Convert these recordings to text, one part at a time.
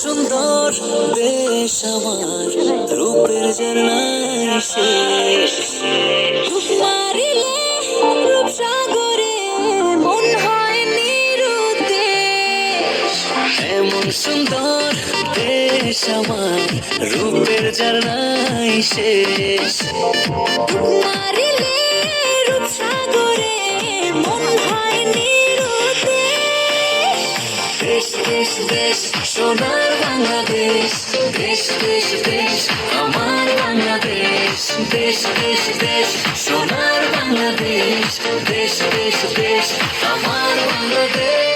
সুন্দর বেশ আমার রূপের জানাই শেষ মারিলে রূপসাগরে মন হয় নিরুদ্দেশ এমন সুন্দর বেশ আমার রূপের জানাই শেষ মারিলে রূপসাগরে মন হয় নিরুদ্দেশ দেশ দেশ দেশ সোনার বাংলাদেশ দেশ দেশ দেশ আমার বাংলাদেশ দেশ দেশ দেশ সোনার বাংলাদেশ দেশ দেশ দেশ আমার বাংলাদেশ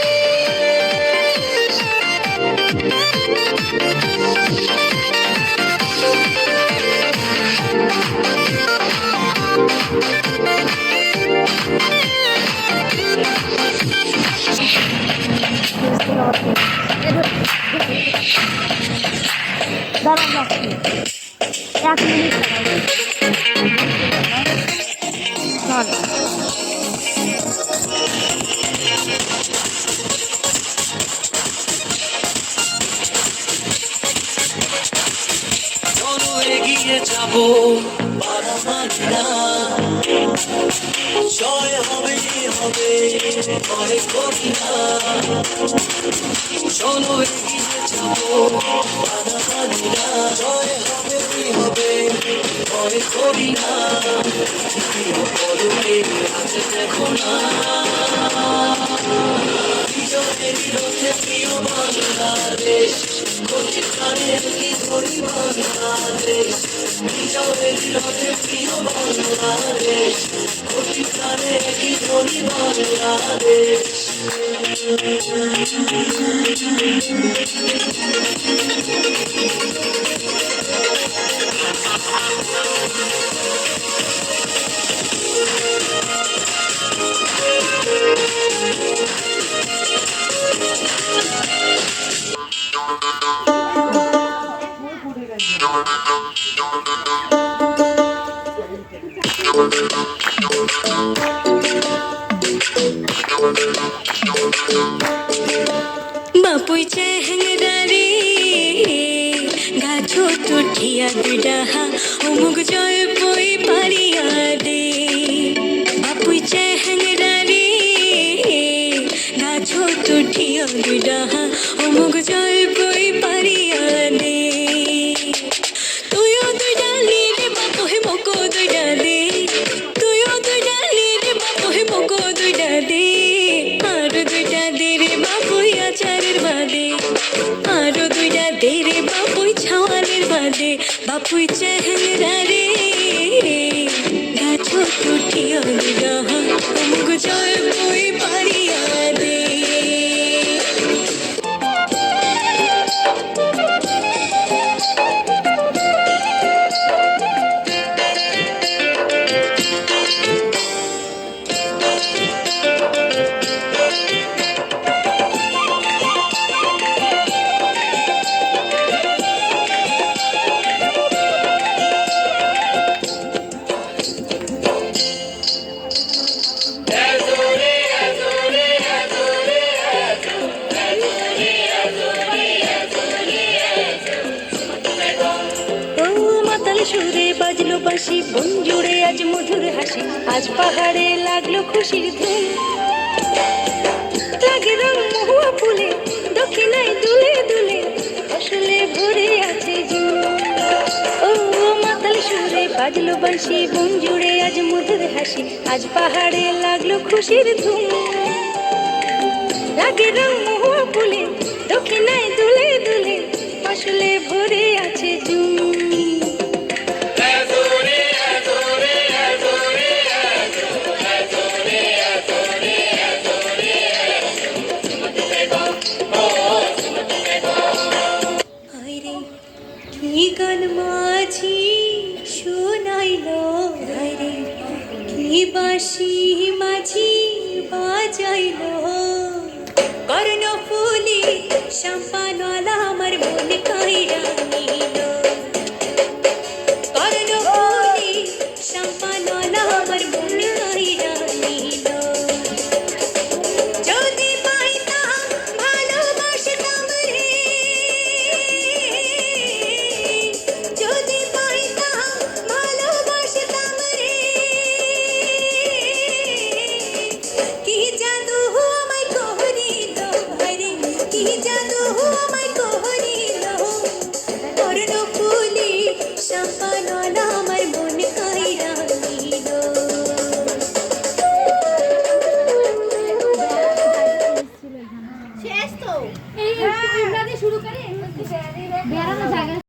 এক মিনিট চলো এগিয়ে যাবো বারামানিরা জয় হবে হবে ভয় করি না চলো এগিয়ে যাবো বারামানিরা জয় হবে হবে ভয় করি না পরকে আজ দেখো না বিজয়ের রথে প্রিয় বাংলাদেশ গতি প্রাণে কি ধরি বাংলাদেশ বিজয়ের রথে প্রিয় বাংলাদেশ গতি প্রাণে কি ধরি বাংলাদেশ বাপুই চেহারে গাছো টুটিয়া ডাহা অমুক জয় বই পারিয়া দে বাপুই চেহারে গাছো টুটিয়া ডাহা অমুক জয় বই পারিয়া দে তুইও দুই ডালি রে বাপু হে মকো দুইটা দে তুইও দুই ডালি রে বাপু হে মকো দুইটা দে আর দুইটা দে রে বাপুই আচারের বাদে আরো দুইটা দে রে বাপুই ছাওয়ালের বাদে বাপুই চেহারা রে গাছো টুটিয়া ডাহা অমুক জয় বই পারিয়া দে সুরে বাজলো বাঁশি বন জুড়ে আজ মধুর হাসি আজ পাহাড়ে লাগলো খুশির ধুম লাগে রং মহুয়া ফুলে দক্ষিণায় দুলে দুলে আসলে ভরে আছে জুম ও মাতাল সুরে বাজলো বাঁশি বন জুড়ে আজ মধুর হাসি আজ পাহাড়ে লাগলো খুশির ধুম লাগে রং মহুয়া ফুলে দক্ষিণায় দুলে দুলে আসলে ভরে আছে জুম গান মাঝি শোনাইলো রে কি বাঁশি মাঝি বাজাইলো কর্ণফুলি সম্পানওয়ালা আমার মন কাইরা নিল